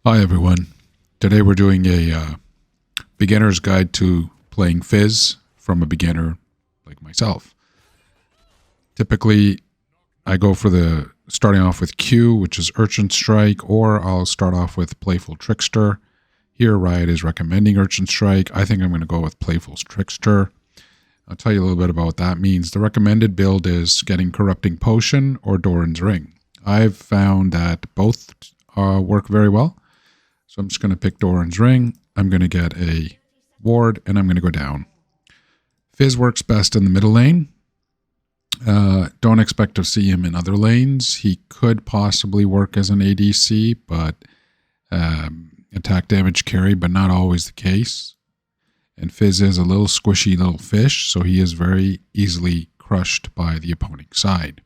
Hi everyone. Today we're doing a beginner's guide to playing Fizz from a beginner like myself. Typically, I go for the starting off with Coup, which is Urchin Strike, or I'll start off with Playful Trickster. Here, Riot is recommending Urchin Strike. I think I'm going to go with Playful Trickster. I'll tell you a little bit about what that means. The recommended build is getting Corrupting Potion or Doran's Ring. I've found that both work very well. So I'm just going to pick Doran's Ring. I'm going to get a ward, and I'm going to go down. Fizz works best in the middle lane. Don't expect to see him in other lanes. He could possibly work as an ADC, but attack damage carry, but not always the case. And Fizz is a little squishy little fish, so he is very easily crushed by the opposing side.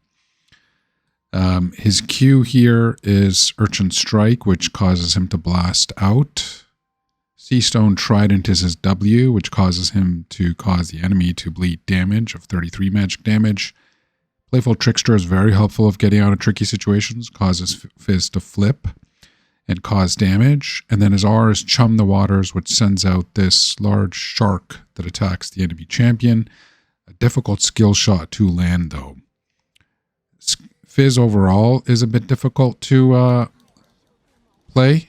His Q here is Urchin Strike, which causes him to blast out. Seastone Trident is his W, which causes him to cause the enemy to bleed damage of 33 magic damage. Playful Trickster is very helpful of getting out of tricky situations, causes Fizz to flip and cause damage. And then his R is Chum the Waters, which sends out this large shark that attacks the enemy champion. A difficult skill shot to land, though. Fizz overall is a bit difficult to play.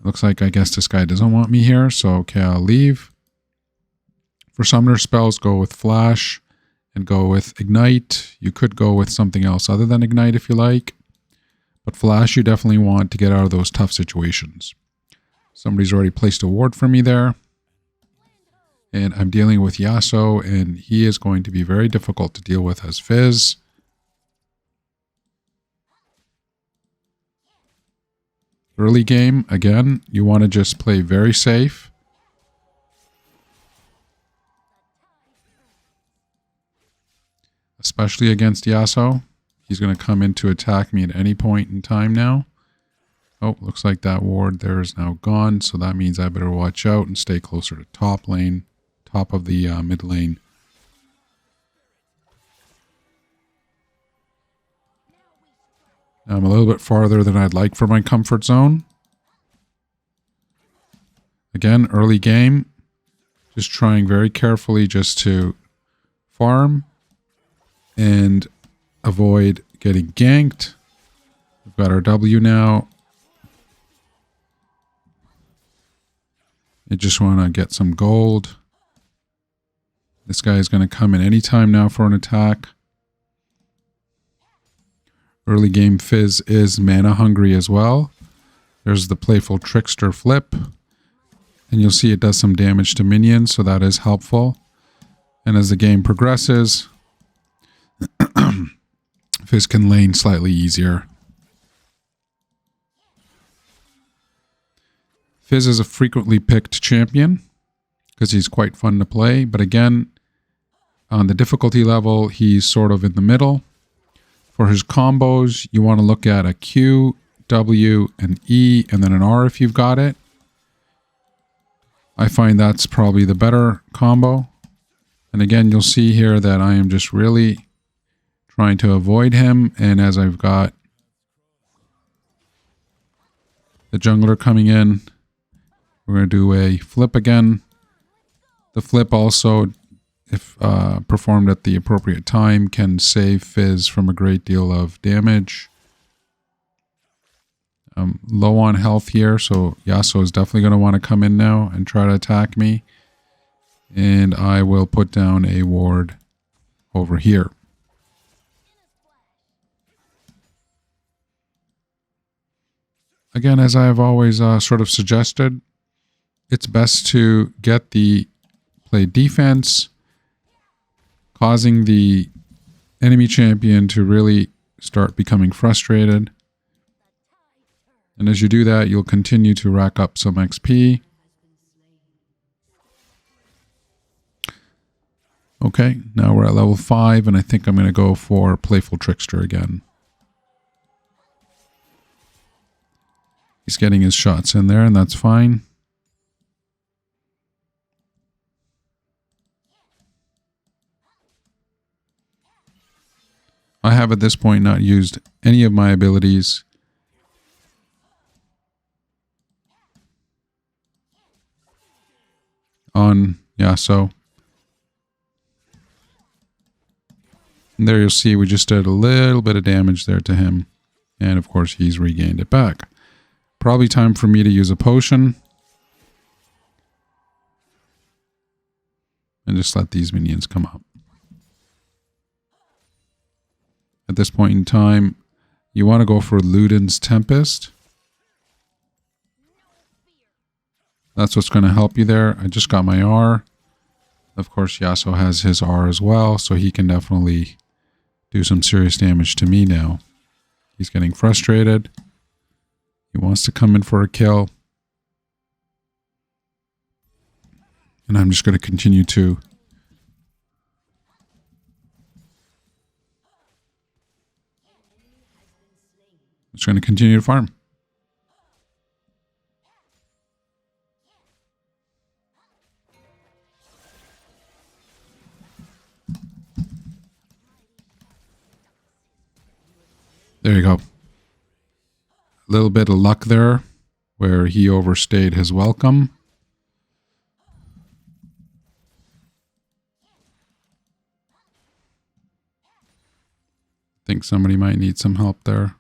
Looks like I guess this guy doesn't want me here, so okay, I'll leave. For summoner spells, go with Flash and go with Ignite. You could go with something else other than Ignite if you like, but Flash you definitely want to get out of those tough situations. Somebody's already placed a ward for me there. And I'm dealing with Yasuo, and he is going to be very difficult to deal with as Fizz. Early game, again, you want to just play very safe. Especially against Yasuo. He's going to come in to attack me at any point in time now. Oh, looks like that ward there is now gone, so that means I better watch out and stay closer to top lane, top of the mid lane. I'm a little bit farther than I'd like for my comfort zone. Again, early game. Just trying very carefully just to farm and avoid getting ganked. We've got our W now. I just want to get some gold. This guy is going to come in anytime now for an attack. Early game Fizz is mana hungry as well. There's the Playful Trickster flip. And you'll see it does some damage to minions, so that is helpful. And as the game progresses, Fizz can lane slightly easier. Fizz is a frequently picked champion because he's quite fun to play. But again, on the difficulty level, he's sort of in the middle. For his combos, you want to look at a Q, W, and E, and then an R if you've got it. I find that's probably the better combo. And again, you'll see here that I am just really trying to avoid him. And as I've got the jungler coming in, we're going to do a flip again. The flip also, if performed at the appropriate time, can save Fizz from a great deal of damage. I'm low on health here, so Yasuo is definitely going to want to come in now and try to attack me. And I will put down a ward over here. Again, as I have always sort of suggested, it's best to get the play defense, causing the enemy champion to really start becoming frustrated. And as you do that, you'll continue to rack up some XP. Okay, now we're at level 5, and I think I'm going to go for Playful Trickster again. He's getting his shots in there, and that's fine. I have at this point not used any of my abilities. on Yasuo. And there you'll see we just did a little bit of damage there to him. And of course he's regained it back. Probably time for me to use a potion. And just let these minions come up. At this point in time, you want to go for Luden's Tempest. That's what's going to help you there. I just got my R. Of course, Yasuo has his R as well, so he can definitely do some serious damage to me now. He's getting frustrated. He wants to come in for a kill. And I'm just going to continue to farm. There you go. A little bit of luck there where he overstayed his welcome. Think somebody might need some help there.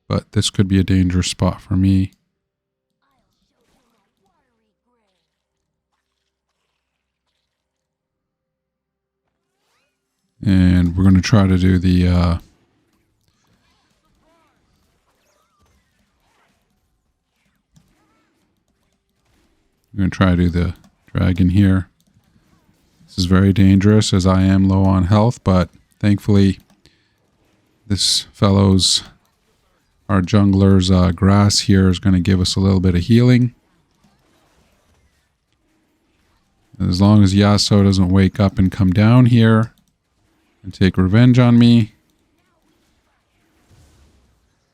But this could be a dangerous spot for me. And we're going to try to do the we're going to try to do the dragon here. This is very dangerous as I am low on health, but thankfully this fellow's, our jungler's grass here is going to give us a little bit of healing. As long as Yasuo doesn't wake up and come down here and take revenge on me.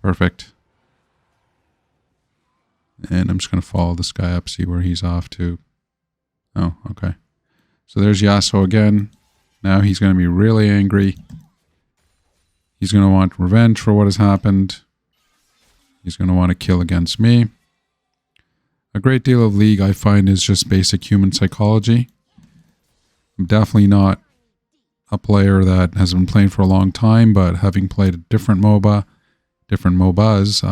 Perfect. And I'm just going to follow this guy up, see where he's off to. Oh, okay. So there's Yasuo again. Now he's going to be really angry. He's going to want revenge for what has happened. He's going to want to kill against me. A great deal of League, I find, is just basic human psychology. I'm definitely not a player that has been playing for a long time, but having played a different MOBA, different MOBAs,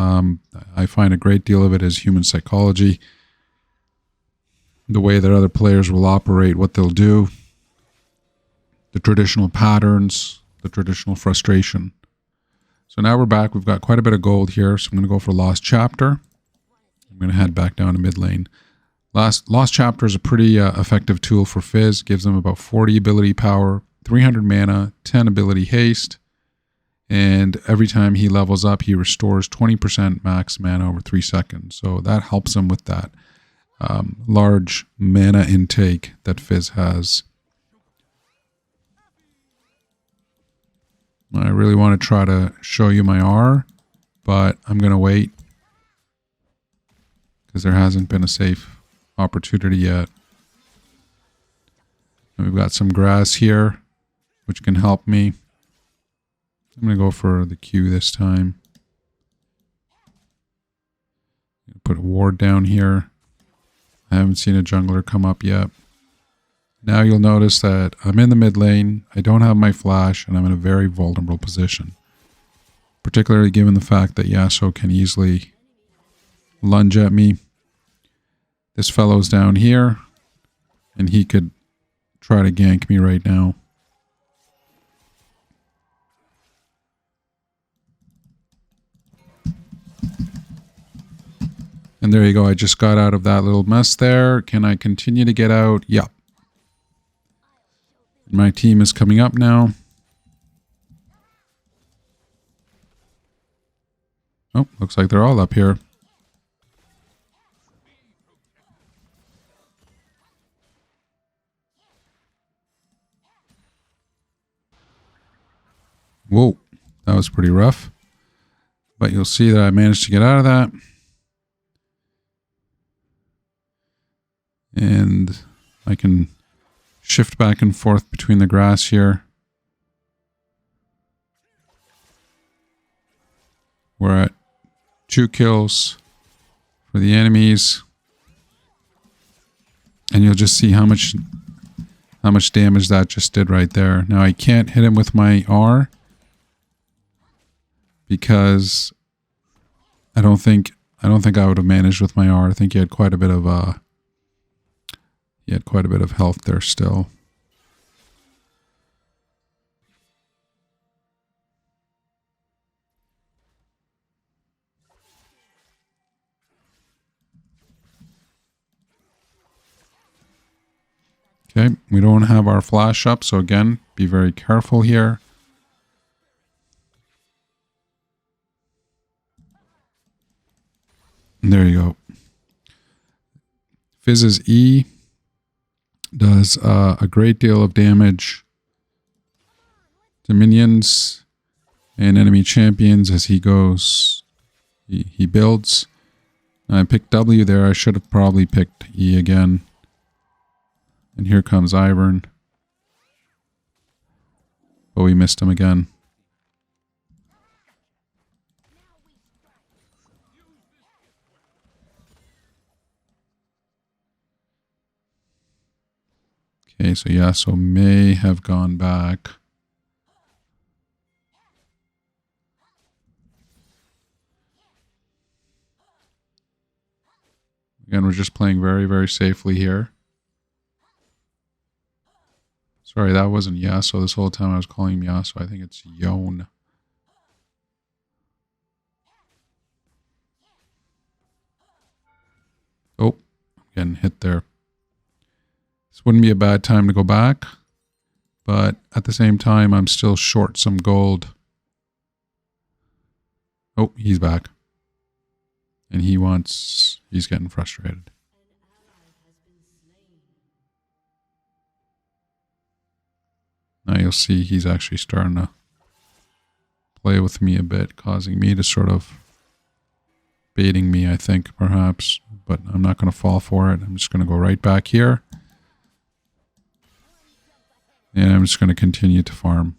I find a great deal of it is human psychology. The way that other players will operate, what they'll do, the traditional patterns, the traditional frustration. So now we're back. We've got quite a bit of gold here, so I'm going to go for Lost Chapter. I'm going to head back down to mid lane. Lost Chapter is a pretty effective tool for Fizz. Gives them about 40 ability power, 300 mana, 10 ability haste, and every time he levels up, he restores 20% max mana over 3 seconds. So that helps him with that large mana intake that Fizz has. I really want to try to show you my R, but I'm going to wait because there hasn't been a safe opportunity yet. And we've got some grass here, which can help me. I'm going to go for the Q this time. Put a ward down here. I haven't seen a jungler come up yet. Now you'll notice that I'm in the mid lane, I don't have my flash, and I'm in a very vulnerable position. Particularly given the fact that Yasuo can easily lunge at me. This fellow's down here, and he could try to gank me right now. And there you go, I just got out of that little mess there. Can I continue to get out? Yep. My team is coming up now. Oh, looks like they're all up here. Whoa, that was pretty rough. But you'll see that I managed to get out of that. And I can shift back and forth between the grass here. We're at 2 kills for the enemies. And you'll just see how much damage that just did right there. Now I can't hit him with my R because I don't think I would have managed with my R. I think he had quite a bit of health there still. Okay, we don't have our flash up, so again, be very careful here. And there you go. Fizz's E does a great deal of damage to minions and enemy champions as he goes, he builds. I picked W there. I should have probably picked E again. And here comes Ivern. But we missed him again. Okay, so yeah, so may have gone back. Again, we're just playing very, very safely here. Sorry, that wasn't Yasuo. This whole time I was calling him Yasuo. I think it's Yone. Oh, getting hit there. This wouldn't be a bad time to go back. But at the same time, I'm still short some gold. Oh, he's back. And he's getting frustrated. Now you'll see he's actually starting to play with me a bit, causing me to sort of baiting me, I think, perhaps. But I'm not going to fall for it. I'm just going to go right back here. And I'm just going to continue to farm.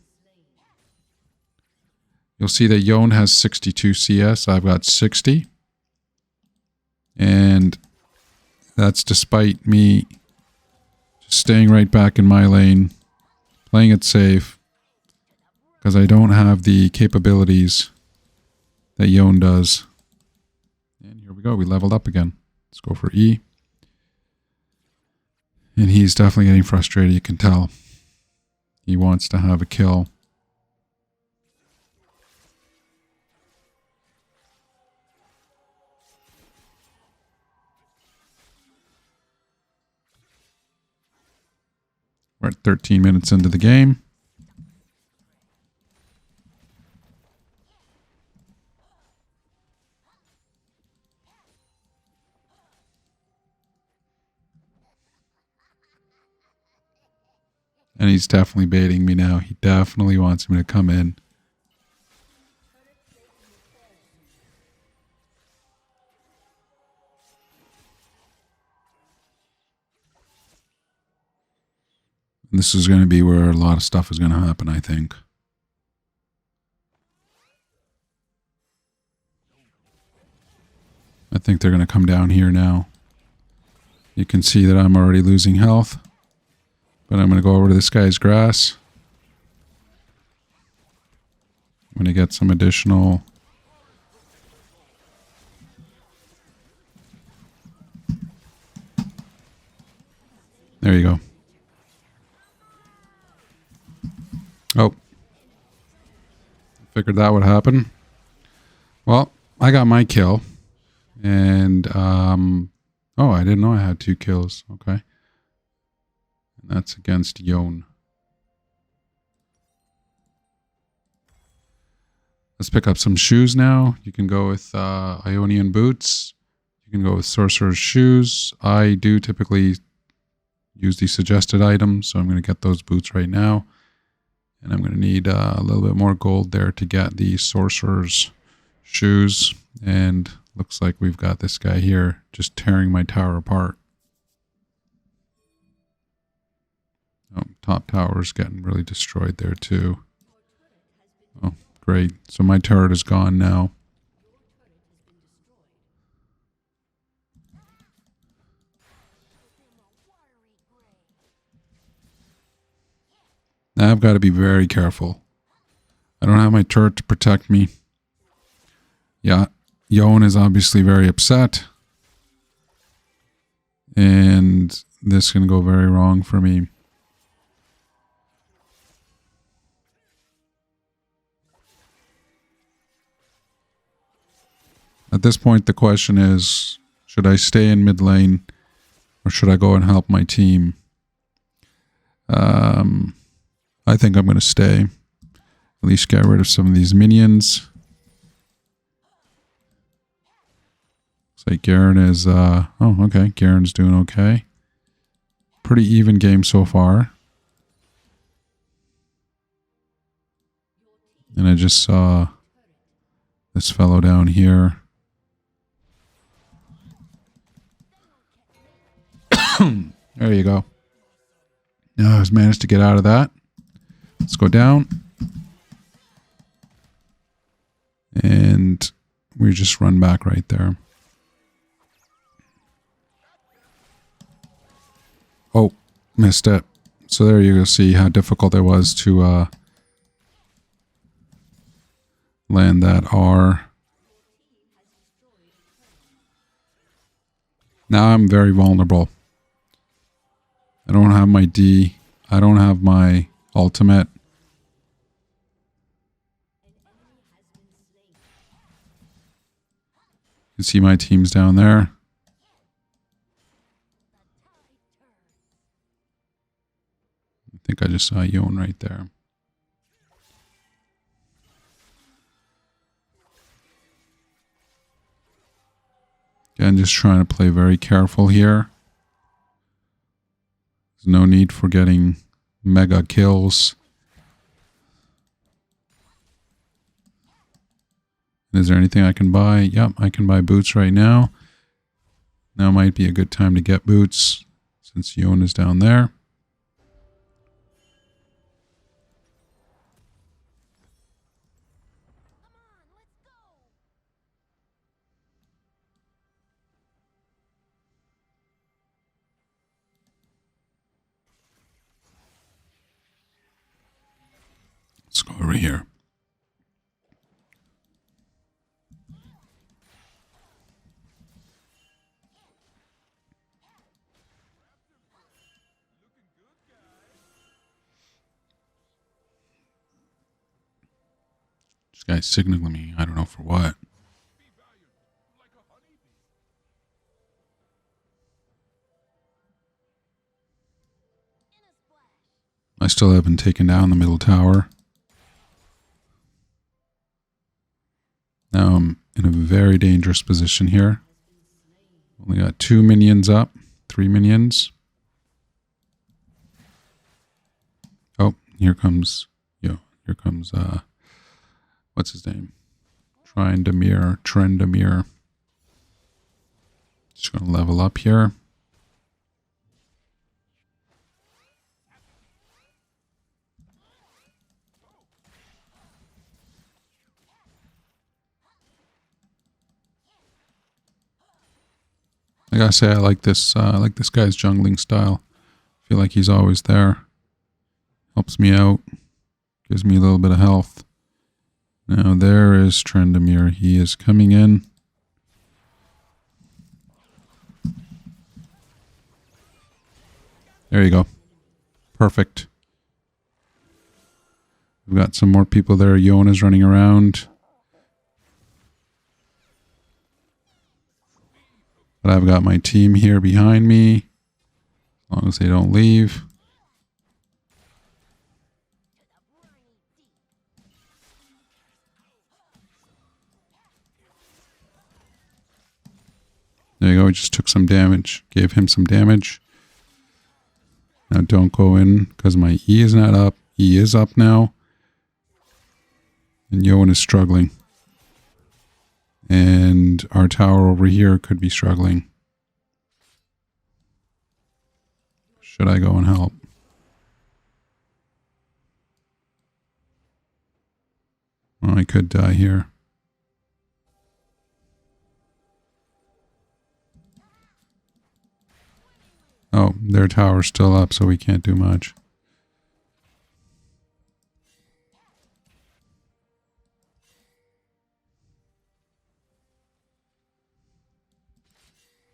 You'll see that Yone has 62 CS. I've got 60. And that's despite me just staying right back in my lane. Playing it safe, because I don't have the capabilities that Yone does. And here we go, we leveled up again. Let's go for E. And he's definitely getting frustrated, you can tell. He wants to have a kill. We're at 13 minutes into the game. And he's definitely baiting me now. He definitely wants me to come in. And this is going to be where a lot of stuff is going to happen, I think. I think they're going to come down here now. You can see that I'm already losing health. But I'm going to go over to this guy's grass. I'm going to get some additional... There you go. Oh. Figured that would happen. Well, I got my kill. And, oh, I didn't know I had 2 kills. Okay. And that's against Yone. Let's pick up some shoes now. You can go with Ionian boots. You can go with Sorcerer's shoes. I do typically use the suggested items, so I'm going to get those boots right now. And I'm going to need a little bit more gold there to get the Sorcerer's shoes. And looks like we've got this guy here just tearing my tower apart. Oh, top tower's getting really destroyed there too. Oh, great. So my turret is gone now. Now I've got to be very careful. I don't have my turret to protect me. Yeah, Yon is obviously very upset. And this can go very wrong for me. At this point, the question is, should I stay in mid lane or should I go and help my team? I think I'm going to stay. At least get rid of some of these minions. Looks like Garen is, oh, okay. Garen's doing okay. Pretty even game so far. And I just saw this fellow down here. There you go. Now I've managed to get out of that. Let's go down. And we just run back right there. Oh, missed it. So there you go. See how difficult it was to land that R. Now I'm very vulnerable. I don't have my D. I don't have my ultimate. You can see my team's down there. I think I just saw Yon right there. Again, just trying to play very careful here. There's no need for getting mega kills. Is there anything I can buy? Yep, I can buy boots right now. Now might be a good time to get boots since Yon is down there. Let's go over here. This guy's signaling me. I don't know for what. I still haven't taken down the middle tower. Now I'm in a very dangerous position here. Only got 2 minions up, 3 minions. Oh, here comes, what's his name? Trendamir. Just gonna level up here. I gotta say, I like this guy's jungling style. I feel like he's always there. Helps me out. Gives me a little bit of health. Now there is Trendamir. He is coming in. There you go. Perfect. We've got some more people there. Yon is running around. But I've got my team here behind me. As long as they don't leave. There you go. We just took some damage. Gave him some damage. Now don't go in because my E is not up. E is up now. And Yon is struggling. And our tower over here could be struggling. Should I go and help? Well, I could die here. Oh, their tower's still up, so we can't do much.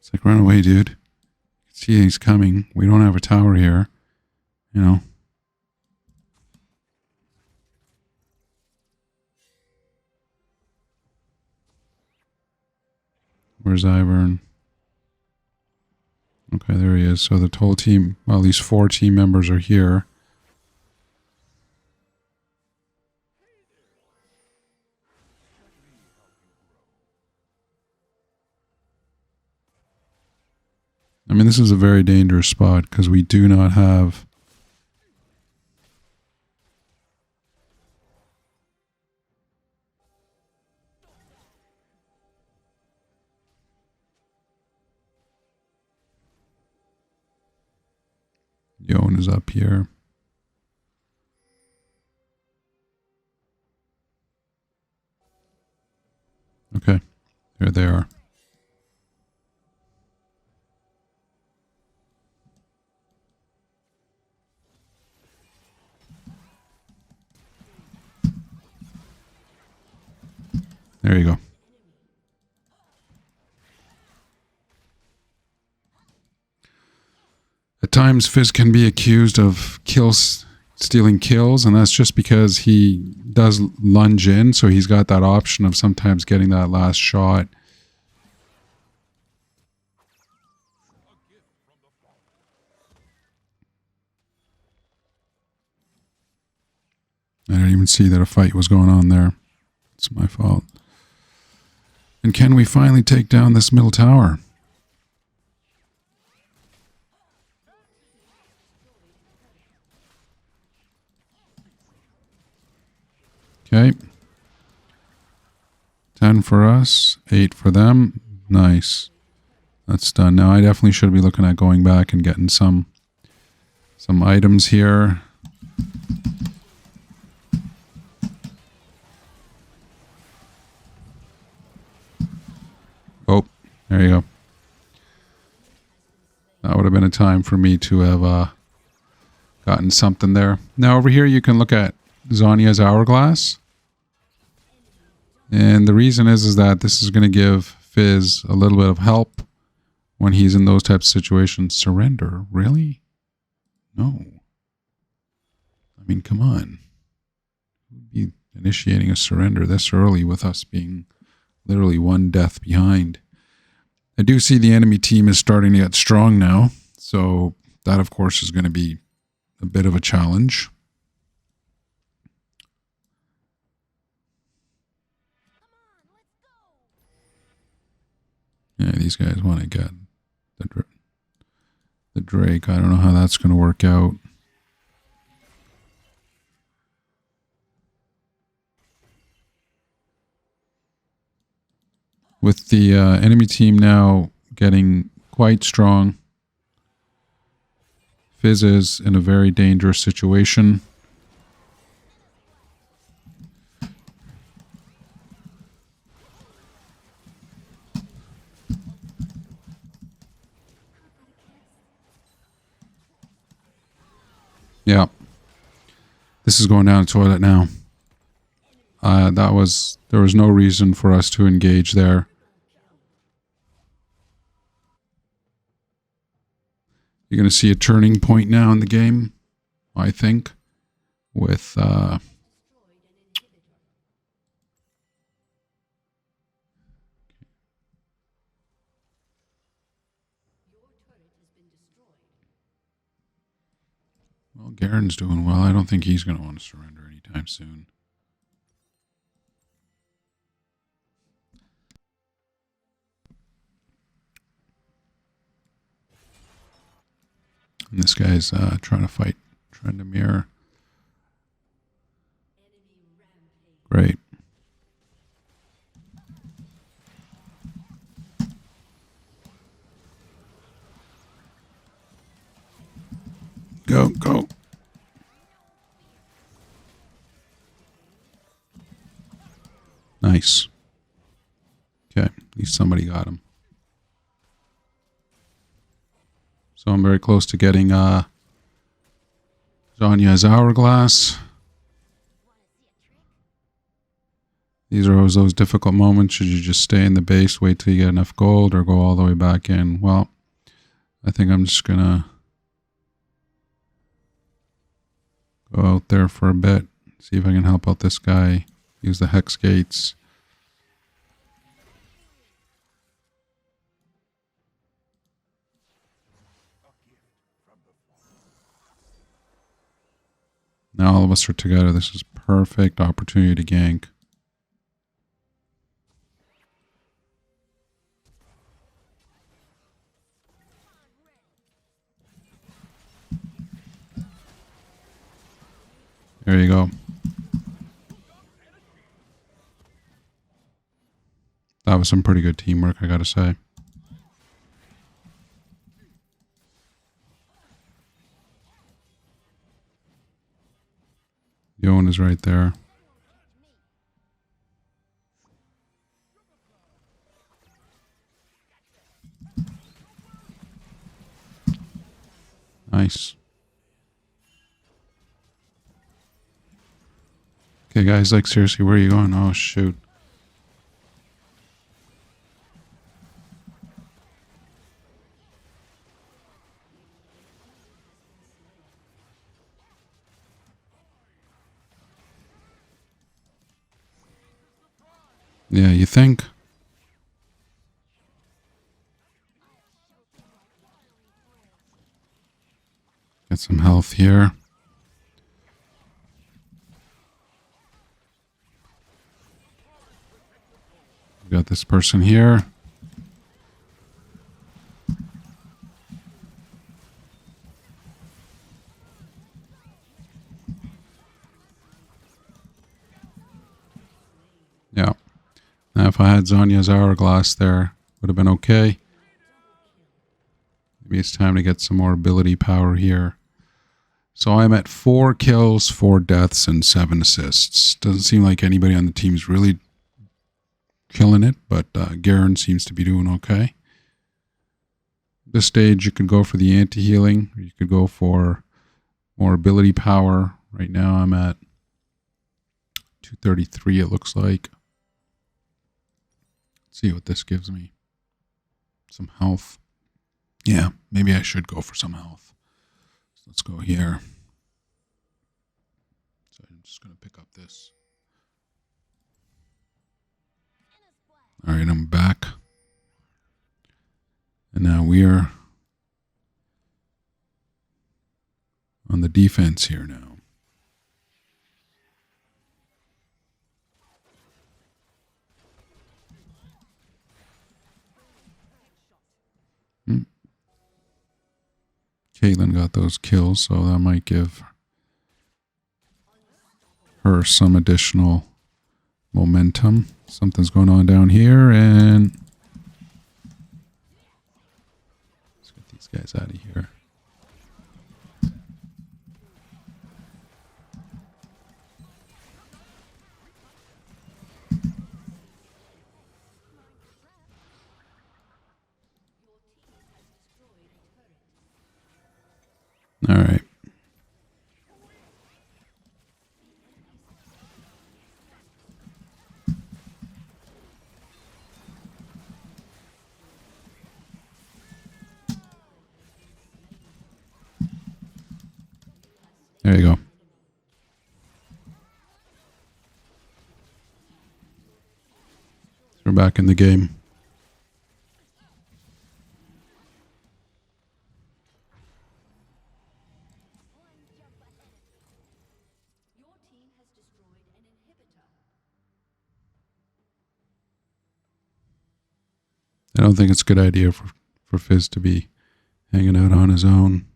It's like, run away, dude. See, he's coming. We don't have a tower here. You know. Where's Ivern? Okay, there he is. So the whole team, well, at least 4 team members are here. I mean, this is a very dangerous spot because we do not have... Yon is up here. Okay, there they are. There you go. At times, Fizz can be accused of stealing kills, and that's just because he does lunge in, so he's got that option of sometimes getting that last shot. I didn't even see that a fight was going on there. It's my fault. And can we finally take down this middle tower? Okay. 10 for us, 8 for them. Nice. That's done. Now I definitely should be looking at going back and getting some items here. Oh, there you go. That would have been a time for me to have gotten something there. Now over here you can look at Zhonya's hourglass. And the reason is that this is going to give Fizz a little bit of help when he's in those types of situations. Surrender? Really? No. I mean, come on. Who'd be initiating a surrender this early with us being literally one death behind? I do see the enemy team is starting to get strong now. So that, of course, is going to be a bit of a challenge. Yeah, these guys want to get the Drake. I don't know how that's going to work out. With the enemy team now getting quite strong, Fizz is in a very dangerous situation. Yeah. This is going down the toilet now. There was no reason for us to engage there. You're going to see a turning point now in the game, I think, with well, Garen's doing well. I don't think he's going to want to surrender anytime soon. And this guy's trying to fight Trendamir. Great. Go, go. Nice. Okay, at least somebody got him. So I'm very close to getting Zhonya's hourglass. These are always those difficult moments. Should you just stay in the base, wait till you get enough gold, or go all the way back in? Well, I think I'm just going to go out there for a bit, see if I can help out this guy. Use the hex gates. Now all of us are together. This is perfect opportunity to gank. There you go. That was some pretty good teamwork, I gotta say. Yoan is right there. Nice. Okay, guys, like, seriously, where are you going? Oh, shoot. Yeah, you think? Get some health here. We got this person here. Yeah. Now, if I had Zonya's hourglass there, would have been okay. Maybe it's time to get some more ability power here. So I'm at 4 kills, 4 deaths, and 7 assists. Doesn't seem like anybody on the team's really killing it, but Garen seems to be doing okay. This stage, you could go for the anti-healing, or you could go for more ability power. Right now, I'm at 233, it looks like. Let's see what this gives me. Some health. Yeah, maybe I should go for some health. So let's go here. So I'm just going to pick up this. All right, I'm back. And now we are on the defense here now. Caitlyn got those kills, so that might give her some additional momentum. Something's going on down here, and let's get these guys out of here. All right. There you go. We're back in the game. I don't think it's a good idea for Fizz to be hanging out on his own.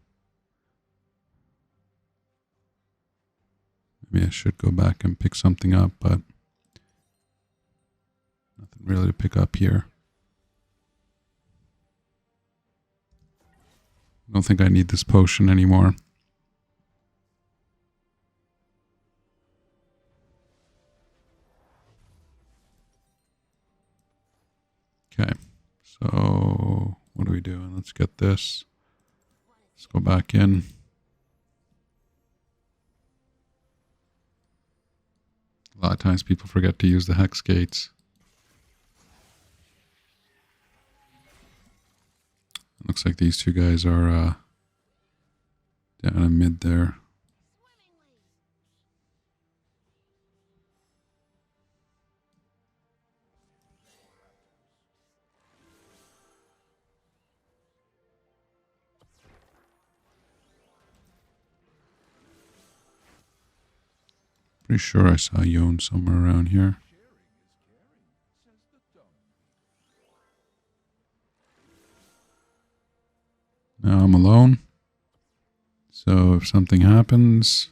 Maybe I should go back and pick something up, but nothing really to pick up here. I don't think I need this potion anymore. Okay, so what are we doing? Let's get this. Let's go back in. A lot of times people forget to use the hex gates. Looks like these two guys are down in mid there. Pretty sure I saw Yon somewhere around here. Now I'm alone. So if something happens,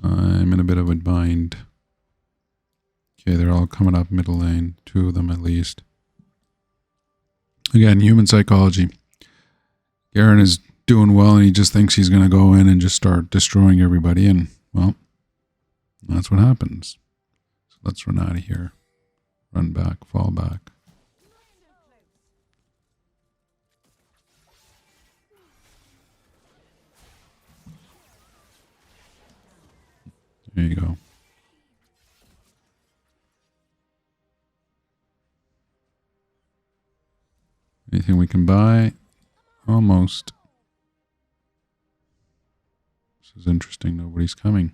I'm in a bit of a bind. Okay, they're all coming up middle lane. 2 of them at least. Again, human psychology. Garen is doing well and he just thinks he's going to go in and just start destroying everybody. And, well, that's what happens. So let's run out of here. Run back, fall back. There you go. Anything we can buy? Almost. This is interesting. Nobody's coming.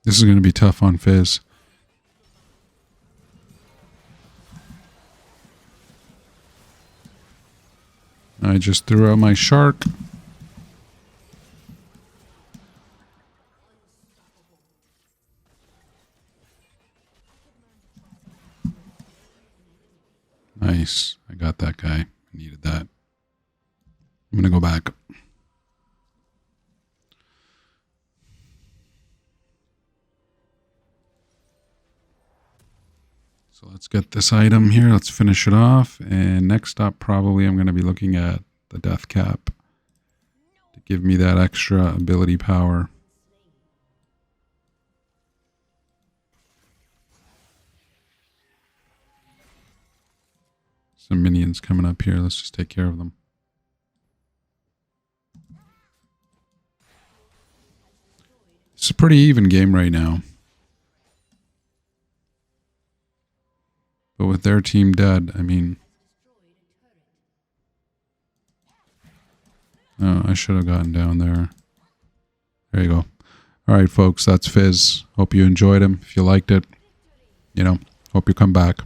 This is going to be tough on Fizz. I just threw out my shark. Nice. I got that guy. I needed that. I'm going to go back. So let's get this item here. Let's finish it off. And next up, probably I'm going to be looking at the death cap to give me that extra ability power. Some minions coming up here. Let's just take care of them. It's a pretty even game right now. But with their team dead, I mean... Oh, I should have gotten down there. There you go. Alright, folks, that's Fizz. Hope you enjoyed him. If you liked it, hope you come back.